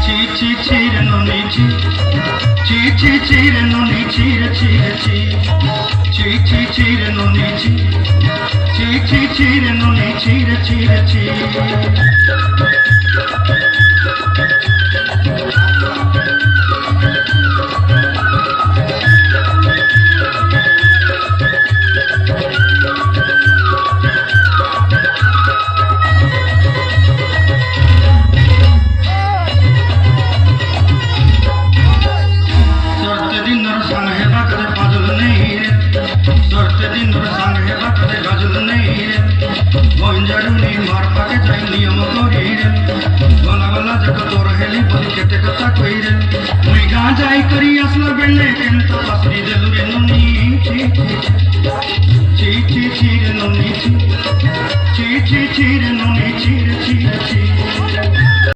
চিরে নুনি চিরে নুনি চিরে নুনি চিরে নুনি চিরে जरूरी मार पाके जाई नियम करी रे गला गला जक तोर हेली बली केते कथा कई रे मुई गा जाई करी असला बेले केन तो असरी दे